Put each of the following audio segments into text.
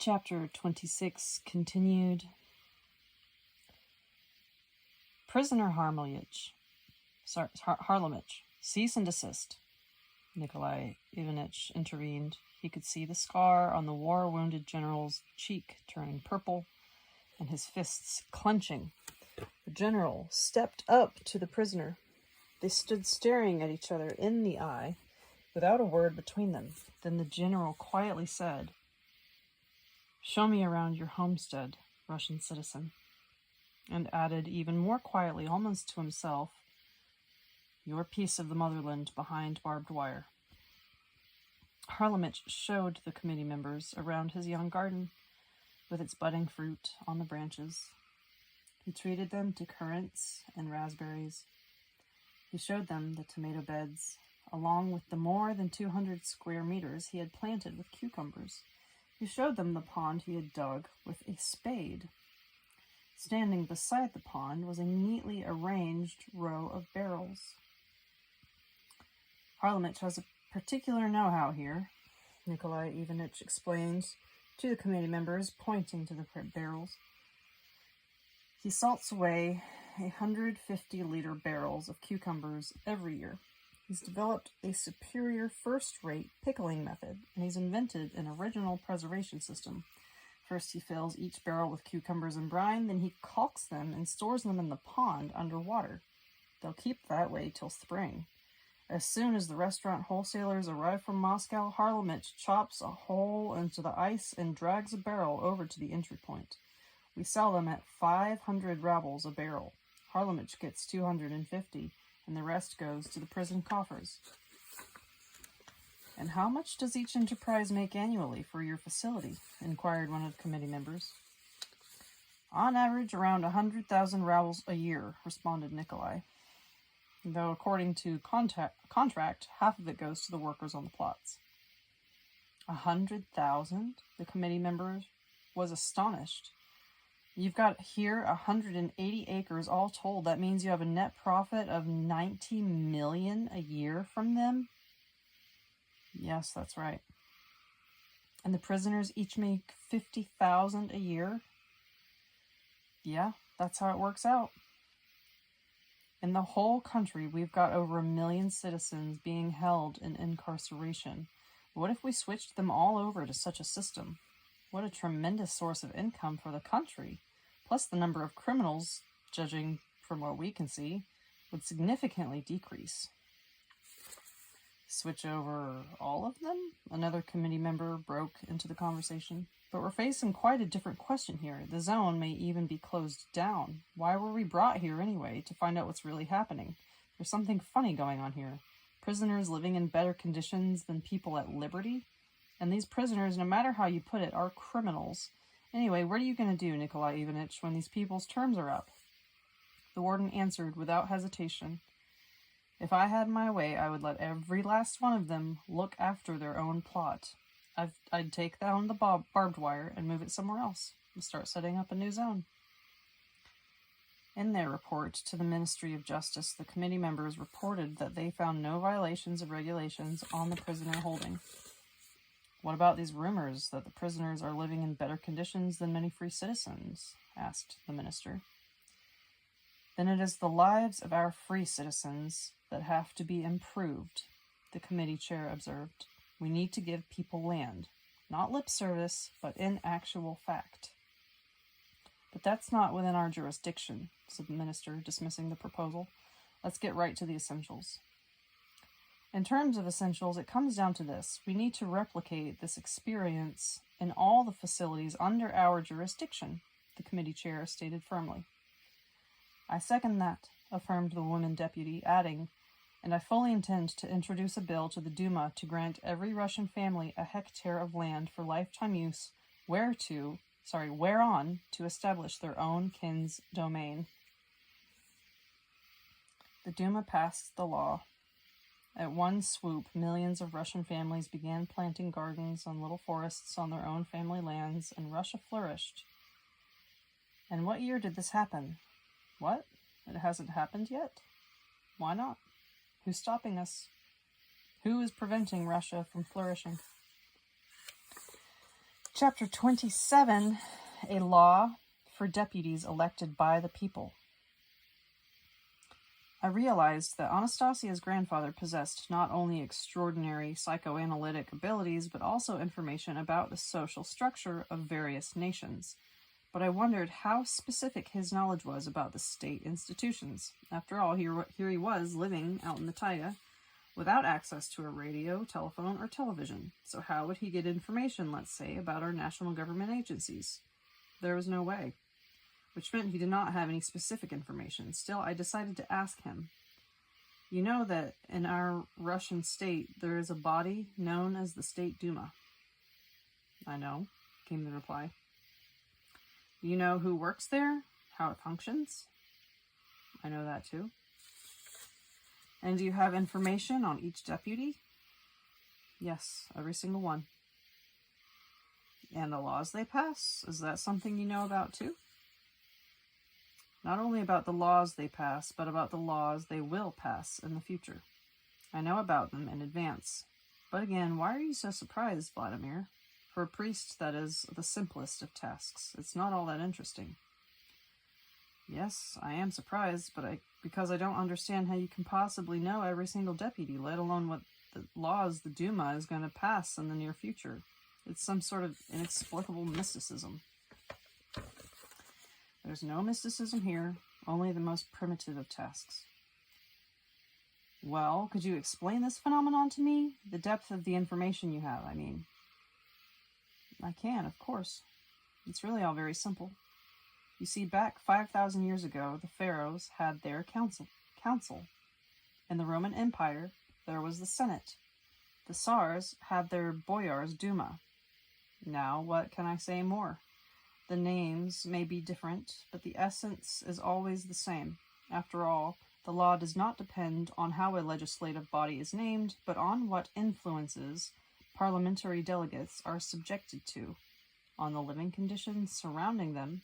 Chapter 26 continued. Prisoner Harlemich, cease and desist. Nikolai Ivanitch intervened. He could see the scar on the war-wounded general's cheek turning purple, and his fists clenching. The general stepped up to the prisoner. They stood staring at each other in the eye, without a word between them. Then the general quietly said, "Show me around your homestead, Russian citizen," and added even more quietly, almost to himself, "Your piece of the motherland behind barbed wire." Harlemich showed the committee members around his young garden, with its budding fruit on the branches. He treated them to currants and raspberries. He showed them the tomato beds, along with the more than 200 square meters he had planted with cucumbers. He showed them the pond he had dug with a spade. Standing beside the pond was a neatly arranged row of barrels. "Harlemich has a particular know-how here," Nikolai Ivanitch explained to the committee members, pointing to the barrels. "He salts away 150-liter barrels of cucumbers every year. He's developed a superior first-rate pickling method, and he's invented an original preservation system. First, he fills each barrel with cucumbers and brine, then he caulks them and stores them in the pond underwater. They'll keep that way till spring. As soon as the restaurant wholesalers arrive from Moscow, Harlemich chops a hole into the ice and drags a barrel over to the entry point. We sell them at 500 rubles a barrel. Harlemich gets 250, and the rest goes to the prison coffers." "And how much does each enterprise make annually for your facility?" inquired one of the committee members. "On average, around 100,000 rubles a year," responded Nikolai. "Though according to contract, half of it goes to the workers on the plots." 100,000? The committee member was astonished. "You've got here 180 acres all told. That means you have a net profit of 90 million a year from them?" "Yes, that's right." "And the prisoners each make 50,000 a year?" "Yeah, that's how it works out." "In the whole country, we've got over 1 million citizens being held in incarceration. What if we switched them all over to such a system? What a tremendous source of income for the country. Plus the number of criminals, judging from what we can see, would significantly decrease." "Switch over all of them?" Another committee member broke into the conversation. "But we're facing quite a different question here. The zone may even be closed down. Why were we brought here anyway? To find out what's really happening. There's something funny going on here. Prisoners living in better conditions than people at liberty? And these prisoners, no matter how you put it, are criminals. Anyway, what are you going to do, Nikolai Ivanitch, when these people's terms are up?" The warden answered without hesitation, "If I had my way, I would let every last one of them look after their own plot. I'd take down the barbed wire and move it somewhere else and start setting up a new zone." In their report to the Ministry of Justice, the committee members reported that they found no violations of regulations on the prisoner holding. "What about these rumors that the prisoners are living in better conditions than many free citizens?" asked the minister. "Then it is the lives of our free citizens that have to be improved," the committee chair observed. "We need to give people land, not lip service, but in actual fact." "But that's not within our jurisdiction," said the minister, dismissing the proposal. "Let's get right to the essentials." "In terms of essentials, it comes down to this. We need to replicate this experience in all the facilities under our jurisdiction," the committee chair stated firmly. "I second that," affirmed the woman deputy, adding, "and I fully intend to introduce a bill to the Duma to grant every Russian family a hectare of land for lifetime use whereon to establish their own kin's domain." The Duma passed the law. At one swoop, millions of Russian families began planting gardens and little forests on their own family lands, and Russia flourished. And what year did this happen? What? It hasn't happened yet? Why not? Who's stopping us? Who is preventing Russia from flourishing? Chapter 27, a law for deputies elected by the people. I realized that Anastasia's grandfather possessed not only extraordinary psychoanalytic abilities, but also information about the social structure of various nations. But I wondered how specific his knowledge was about the state institutions. After all, here he was, living out in the taiga, without access to a radio, telephone, or television. So how would he get information, let's say, about our national government agencies? There was no way. Which meant he did not have any specific information. Still, I decided to ask him. You know that in our Russian state, there is a body known as the State Duma. I know, came the reply. Do you know who works there? How it functions? I know that too. And do you have information on each deputy? Yes, every single one. And the laws they pass? Is that something you know about too? Not only about the laws they pass, but about the laws they will pass in the future. I know about them in advance. But again, why are you so surprised, Vladimir? For a priest, that is the simplest of tasks. It's not all that interesting. Yes, I am surprised, because I don't understand how you can possibly know every single deputy, let alone what the laws the Duma is going to pass in the near future. It's some sort of inexplicable mysticism. There's no mysticism here, only the most primitive of tasks. Well, could you explain this phenomenon to me? The depth of the information you have, I mean. I can, of course. It's really all very simple. You see, back 5,000 years ago, the pharaohs had their council. In the Roman Empire, there was the Senate. The Tsars had their boyars' Duma. Now, what can I say more? The names may be different, but the essence is always the same. After all, the law does not depend on how a legislative body is named, but on what influences parliamentary delegates are subjected to, on the living conditions surrounding them,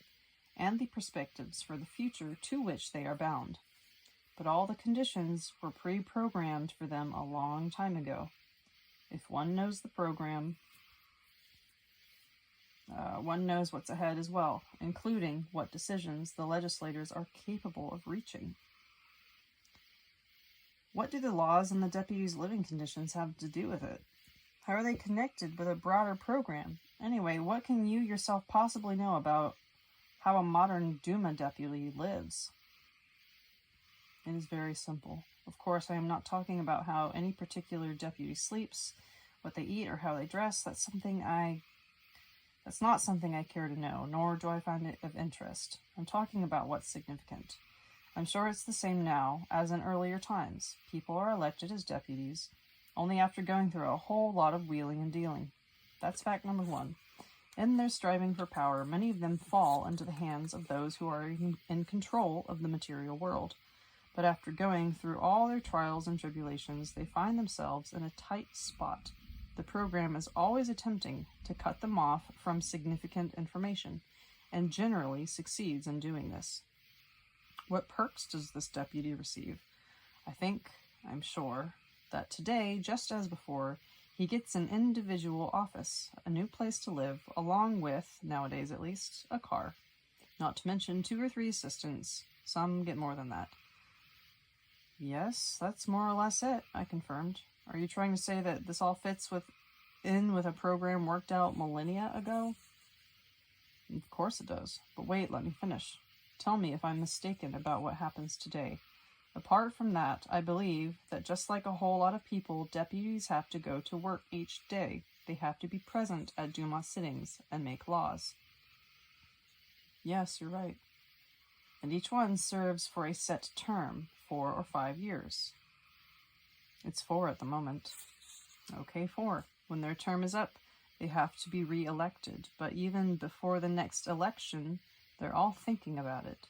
and the perspectives for the future to which they are bound. But all the conditions were pre-programmed for them a long time ago. If one knows the program, one knows what's ahead as well, including what decisions the legislators are capable of reaching. What do the laws and the deputies' living conditions have to do with it? How are they connected with a broader program? Anyway, what can you yourself possibly know about how a modern Duma deputy lives? It is very simple. Of course, I am not talking about how any particular deputy sleeps, what they eat, or how they dress. That's not something I care to know, nor do I find it of interest. I'm talking about what's significant. I'm sure it's the same now as in earlier times. People are elected as deputies only after going through a whole lot of wheeling and dealing. That's fact number one. In their striving for power, many of them fall into the hands of those who are in control of the material world. But after going through all their trials and tribulations, they find themselves in a tight spot. The program is always attempting to cut them off from significant information, and generally succeeds in doing this. What perks does this deputy receive? I'm sure, that today, just as before, he gets an individual office, a new place to live, along with, nowadays at least, a car. Not to mention 2 or 3 assistants. Some get more than that. Yes, that's more or less it, I confirmed. Are you trying to say that this all fits in with a program worked out millennia ago? Of course it does. But wait, let me finish. Tell me if I'm mistaken about what happens today. Apart from that, I believe that just like a whole lot of people, deputies have to go to work each day. They have to be present at Duma sittings and make laws. Yes, you're right. And each one serves for a set term, 4 or 5 years. It's 4 at the moment. Okay, 4. When their term is up, they have to be re-elected. But even before the next election, they're all thinking about it.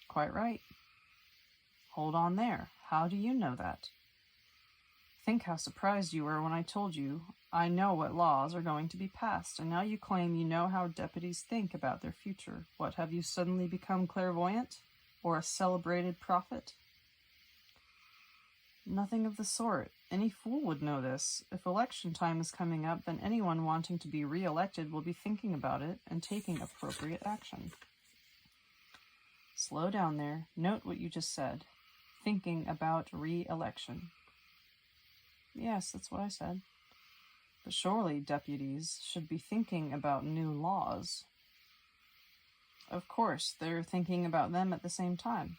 Quite right. Hold on there. How do you know that? Think how surprised you were when I told you I know what laws are going to be passed, and now you claim you know how deputies think about their future. What, have you suddenly become clairvoyant? Or a celebrated prophet? Nothing of the sort. Any fool would know this. If election time is coming up, then anyone wanting to be re-elected will be thinking about it and taking appropriate action. Slow down there. Note what you just said. Thinking about re-election. Yes, that's what I said. But surely deputies should be thinking about new laws. Of course, they're thinking about them at the same time.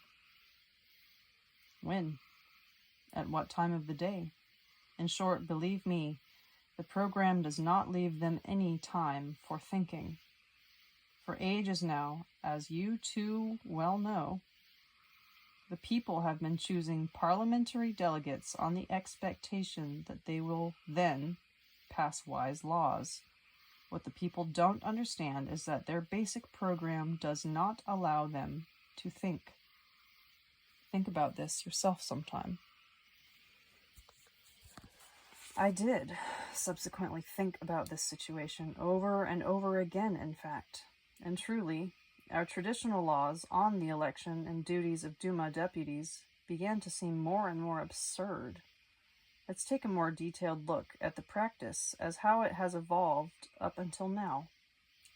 When? At what time of the day? In short, believe me, the program does not leave them any time for thinking. For ages now, as you too well know, the people have been choosing parliamentary delegates on the expectation that they will then pass wise laws. What the people don't understand is that their basic program does not allow them to think. Think about this yourself sometime. I did subsequently think about this situation over and over again, in fact. And truly, our traditional laws on the election and duties of Duma deputies began to seem more and more absurd. Let's take a more detailed look at the practice as how it has evolved up until now.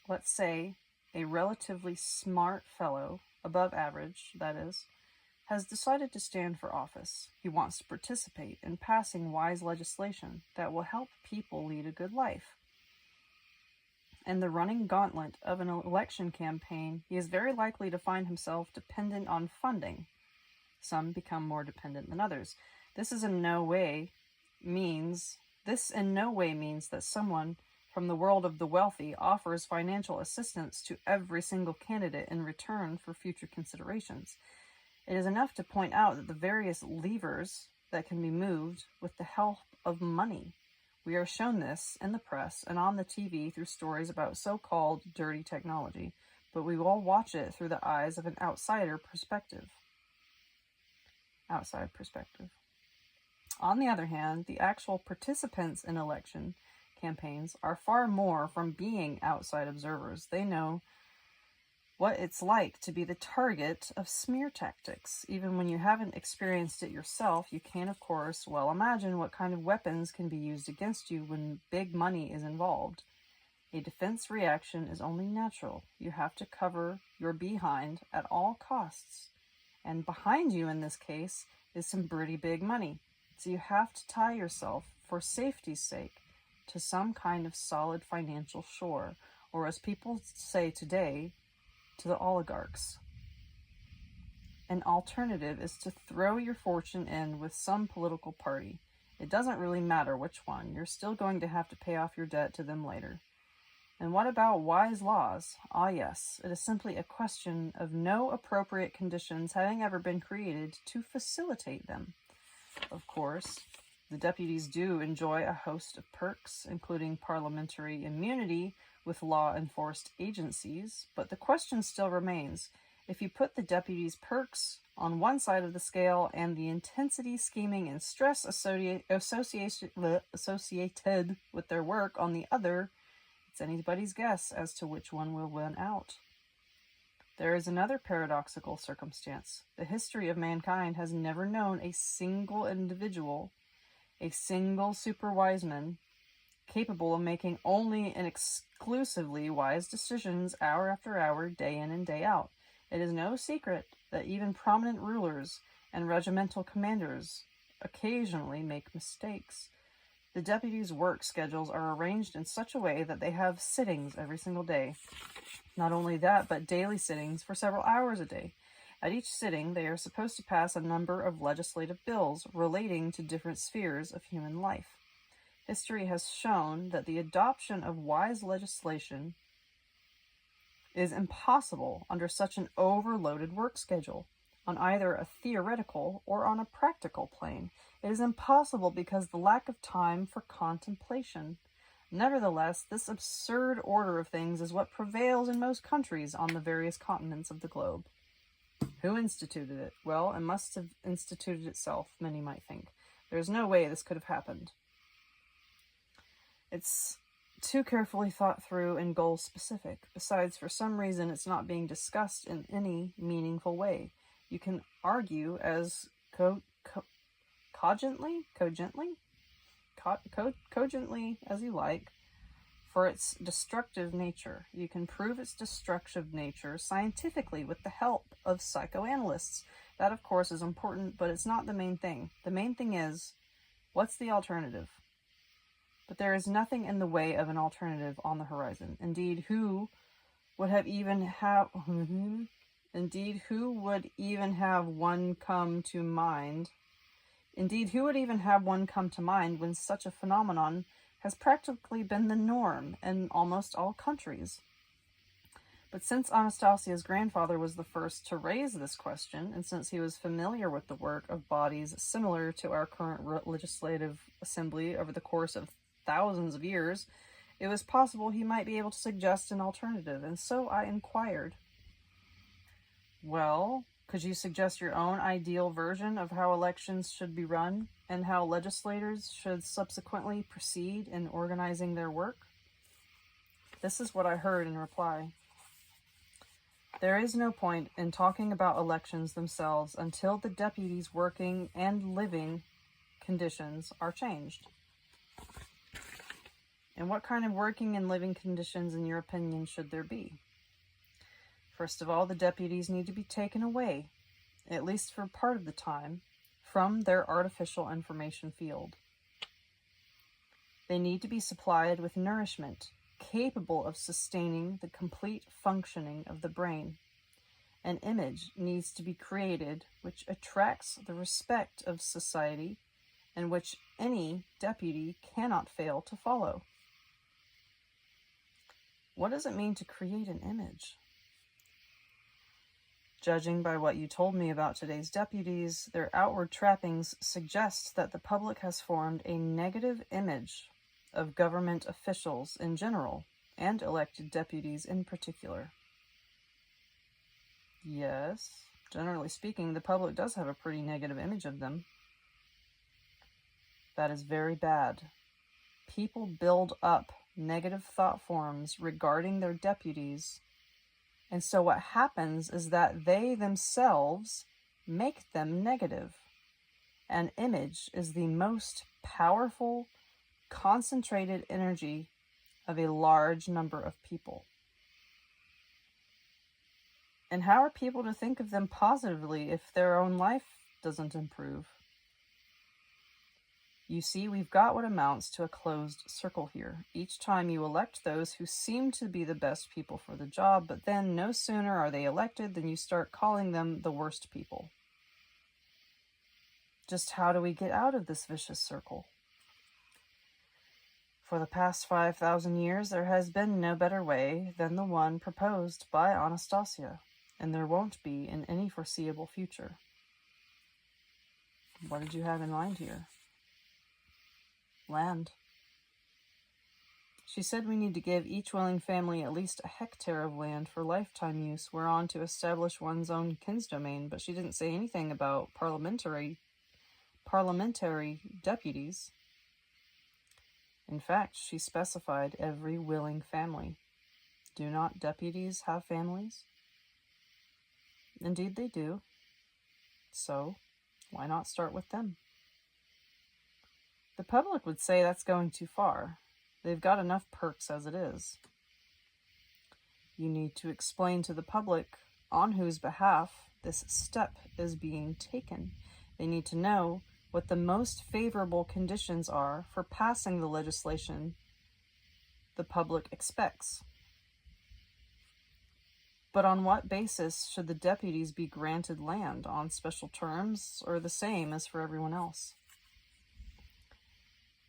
Let's say a relatively smart fellow, above average, that is, has decided to stand for office. He wants to participate in passing wise legislation that will help people lead a good life. In the running gauntlet of an election campaign, he is very likely to find himself dependent on funding. Some become more dependent than others. This in no way means that someone from the world of the wealthy offers financial assistance to every single candidate in return for future considerations. It is enough to point out that the various levers that can be moved with the help of money. We are shown this in the press and on the TV through stories about so-called dirty technology, but we all watch it through the eyes of an outside perspective. On the other hand, the actual participants in election campaigns are far more from being outside observers. They know what it's like to be the target of smear tactics. Even when you haven't experienced it yourself, you can, of course, well imagine what kind of weapons can be used against you when big money is involved. A defense reaction is only natural. You have to cover your behind at all costs. And behind you, in this case, is some pretty big money. So you have to tie yourself, for safety's sake, to some kind of solid financial shore, or as people say today, to the oligarchs. An alternative is to throw your fortune in with some political party. It doesn't really matter which one. You're still going to have to pay off your debt to them later. And what about wise laws? Ah, yes, it is simply a question of no appropriate conditions having ever been created to facilitate them. Of course, the deputies do enjoy a host of perks, including parliamentary immunity with law-enforced agencies, but the question still remains. If you put the deputies' perks on one side of the scale and the intensity, scheming, and stress associated with their work on the other, it's anybody's guess as to which one will win out. There is another paradoxical circumstance. The history of mankind has never known a single individual, a single super wise man, capable of making only and exclusively wise decisions hour after hour, day in and day out. It is no secret that even prominent rulers and regimental commanders occasionally make mistakes. The deputies' work schedules are arranged in such a way that they have sittings every single day. Not only that, but daily sittings for several hours a day. At each sitting, they are supposed to pass a number of legislative bills relating to different spheres of human life. History has shown that the adoption of wise legislation is impossible under such an overloaded work schedule, on either a theoretical or on a practical plane. It is impossible because the lack of time for contemplation. Nevertheless, this absurd order of things is what prevails in most countries on the various continents of the globe. Who instituted it? Well, it must have instituted itself, many might think. There's no way this could have happened. It's too carefully thought through and goal specific. Besides, for some reason, it's not being discussed in any meaningful way. You can argue, as cogently as you like, for its destructive nature. You can prove its destructive nature scientifically with the help of psychoanalysts. That, of course, is important, but it's not the main thing. The main thing is, what's the alternative? But there is nothing in the way of an alternative on the horizon. Indeed, who would even have one come to mind? Indeed, who would even have one come to mind when such a phenomenon has practically been the norm in almost all countries? But since Anastasia's grandfather was the first to raise this question, and since he was familiar with the work of bodies similar to our current legislative assembly over the course of thousands of years, it was possible he might be able to suggest an alternative, and so I inquired. Well, could you suggest your own ideal version of how elections should be run, and how legislators should subsequently proceed in organizing their work? This is what I heard in reply. There is no point in talking about elections themselves until the deputies' working and living conditions are changed. And what kind of working and living conditions, in your opinion, should there be? First of all, the deputies need to be taken away, at least for part of the time, from their artificial information field. They need to be supplied with nourishment capable of sustaining the complete functioning of the brain. An image needs to be created which attracts the respect of society and which any deputy cannot fail to follow. What does it mean to create an image? Judging by what you told me about today's deputies, their outward trappings suggest that the public has formed a negative image of government officials in general, and elected deputies in particular. Yes, generally speaking, the public does have a pretty negative image of them. That is very bad. People build up negative thought forms regarding their deputies, and so what happens is that they themselves make them negative. An image is the most powerful, concentrated energy of a large number of people. And how are people to think of them positively if their own life doesn't improve? You see, we've got what amounts to a closed circle here. Each time you elect those who seem to be the best people for the job, but then no sooner are they elected than you start calling them the worst people. Just how do we get out of this vicious circle? For the past 5,000 years, there has been no better way than the one proposed by Anastasia, and there won't be in any foreseeable future. What did you have in mind here? Land. She said we need to give each willing family at least a hectare of land for lifetime use whereon to establish one's own kinsdomain, but she didn't say anything about parliamentary deputies. In fact, she specified every willing family. Do not deputies have families? Indeed they do. So, why not start with them? The public would say that's going too far. They've got enough perks as it is. You need to explain to the public on whose behalf this step is being taken. They need to know what the most favorable conditions are for passing the legislation the public expects. But on what basis should the deputies be granted land? On special terms, or the same as for everyone else?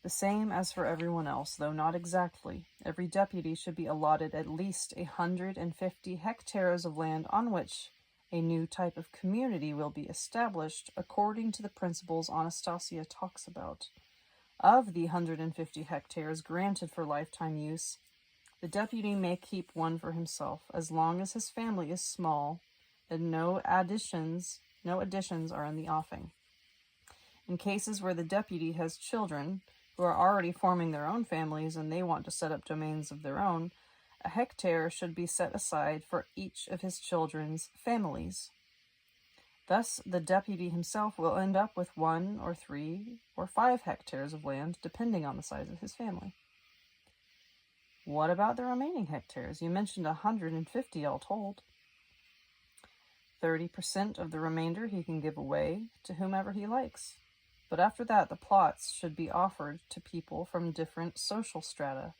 The same as for everyone else, though not exactly. Every deputy should be allotted at least 150 hectares of land on which a new type of community will be established according to the principles Anastasia talks about. Of the 150 hectares granted for lifetime use, the deputy may keep one for himself, as long as his family is small and no additions are in the offing. In cases where the deputy has children who are already forming their own families and they want to set up domains of their own, a hectare should be set aside for each of his children's families. Thus, the deputy himself will end up with 1 or 3 or 5 hectares of land, depending on the size of his family. What about the remaining hectares? You mentioned 150 all told. 30% of the remainder he can give away to whomever he likes. But after that, the plots should be offered to people from different social strata: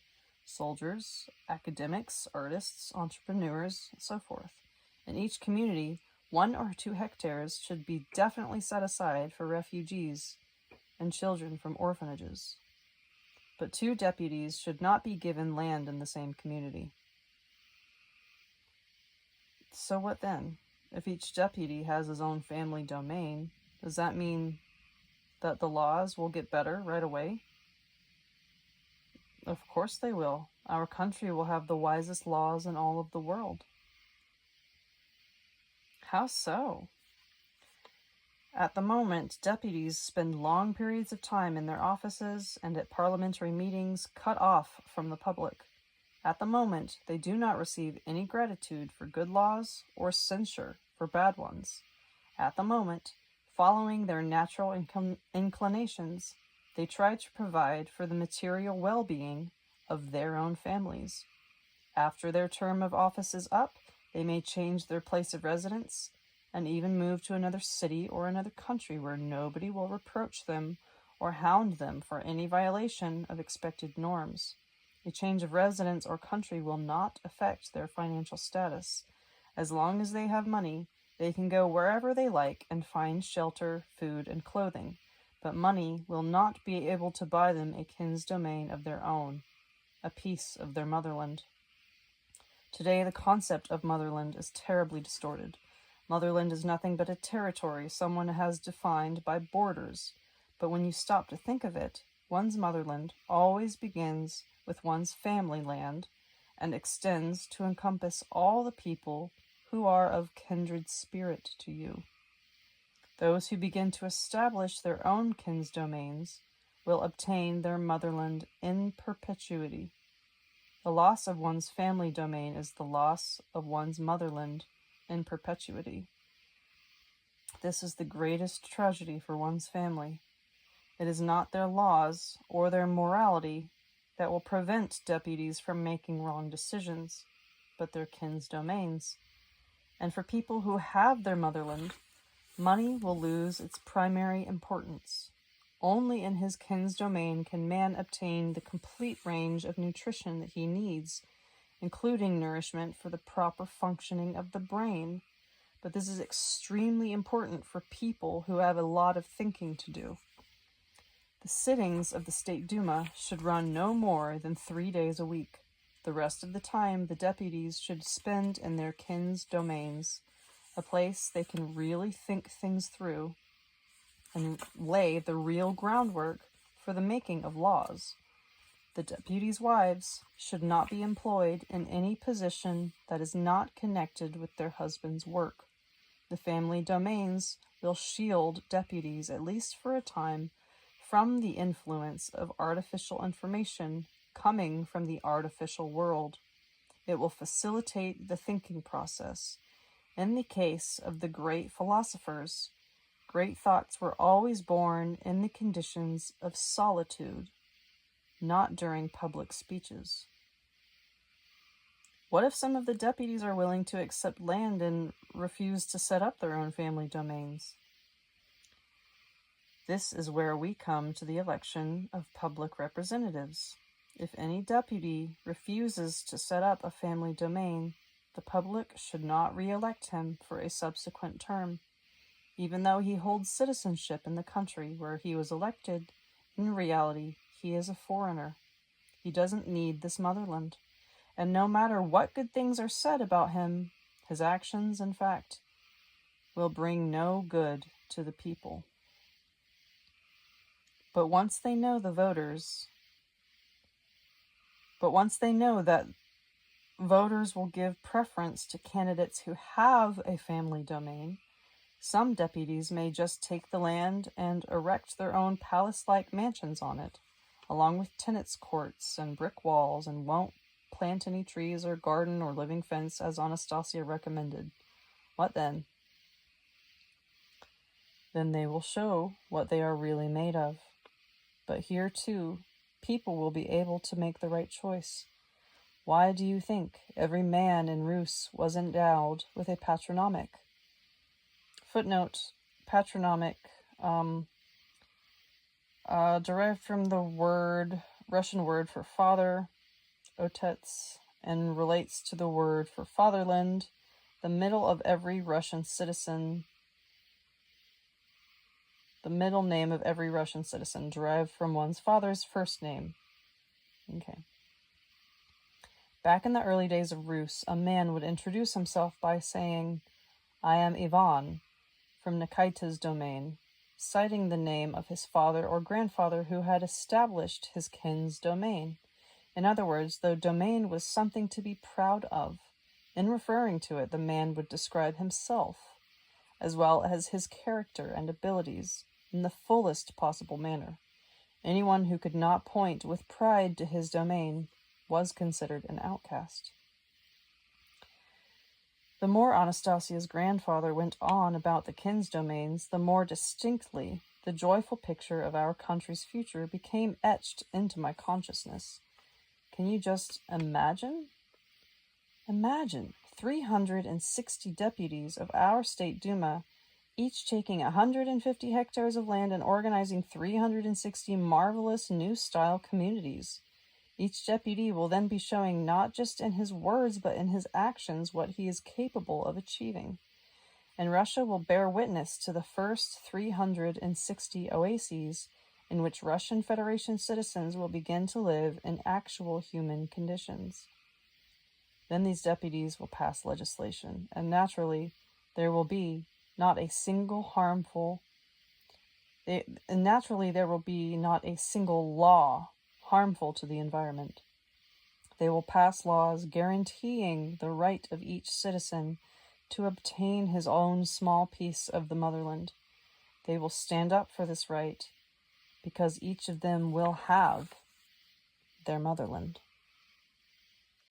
soldiers, academics, artists, entrepreneurs, and so forth. In each community, 1 or 2 hectares should be definitely set aside for refugees and children from orphanages. But 2 deputies should not be given land in the same community. So what then? If each deputy has his own family domain, does that mean that the laws will get better right away? Of course they will. Our country will have the wisest laws in all of the world. How so? At the moment, deputies spend long periods of time in their offices and at parliamentary meetings, cut off from the public. At the moment, they do not receive any gratitude for good laws or censure for bad ones. At the moment, following their natural inclinations, they try to provide for the material well-being of their own families. After their term of office is up, they may change their place of residence and even move to another city or another country where nobody will reproach them or hound them for any violation of expected norms. A change of residence or country will not affect their financial status. As long as they have money, they can go wherever they like and find shelter, food, and clothing, but money will not be able to buy them a kin's domain of their own, a piece of their motherland. Today, the concept of motherland is terribly distorted. Motherland is nothing but a territory someone has defined by borders, but when you stop to think of it, one's motherland always begins with one's family land and extends to encompass all the people who are of kindred spirit to you. Those who begin to establish their own kin's domains will obtain their motherland in perpetuity. The loss of one's family domain is the loss of one's motherland in perpetuity. This is the greatest tragedy for one's family. It is not their laws or their morality that will prevent deputies from making wrong decisions, but their kin's domains. And for people who have their motherland, money will lose its primary importance. Only in his kin's domain can man obtain the complete range of nutrition that he needs, including nourishment for the proper functioning of the brain. But this is extremely important for people who have a lot of thinking to do. The sittings of the State Duma should run no more than 3 days a week. The rest of the time, the deputies should spend in their kin's domains, a place they can really think things through and lay the real groundwork for the making of laws. The deputies' wives should not be employed in any position that is not connected with their husband's work. The family domains will shield deputies, at least for a time, from the influence of artificial information coming from the artificial world. It will facilitate the thinking process. In the case of the great philosophers, great thoughts were always born in the conditions of solitude, not during public speeches. What if some of the deputies are willing to accept land and refuse to set up their own family domains? This is where we come to the election of public representatives. If any deputy refuses to set up a family domain, the public should not re-elect him for a subsequent term. Even though he holds citizenship in the country where he was elected, in reality, he is a foreigner. He doesn't need this motherland. And no matter what good things are said about him, his actions, in fact, will bring no good to the people. But once they know that voters will give preference to candidates who have a family domain, some deputies may just take the land and erect their own palace-like mansions on it, along with tennis courts and brick walls, and won't plant any trees or garden or living fence as Anastasia recommended. What then? Then they will show what they are really made of. But here, too, people will be able to make the right choice. Why do you think every man in Rus was endowed with a patronymic? Footnote, patronymic, derived from the Russian word for father, otets, and relates to the word for fatherland, the middle name of every Russian citizen, derived from one's father's first name. Okay. Back in the early days of Rus, a man would introduce himself by saying, "I am Ivan, from Nikita's domain," citing the name of his father or grandfather who had established his kin's domain. In other words, the domain was something to be proud of. In referring to it, the man would describe himself, as well as his character and abilities, in the fullest possible manner. Anyone who could not point with pride to his domain was considered an outcast. The more Anastasia's grandfather went on about the kin's domains, the more distinctly the joyful picture of our country's future became etched into my consciousness. Can you just imagine? Imagine 360 deputies of our state Duma, each taking 150 hectares of land and organizing 360 marvelous new-style communities. Each deputy will then be showing not just in his words but in his actions what he is capable of achieving. And Russia will bear witness to the first 360 oases in which Russian Federation citizens will begin to live in actual human conditions. Then these deputies will pass legislation, and naturally there will be not a single law harmful to the environment. They will pass laws guaranteeing the right of each citizen to obtain his own small piece of the motherland. They will stand up for this right because each of them will have their motherland.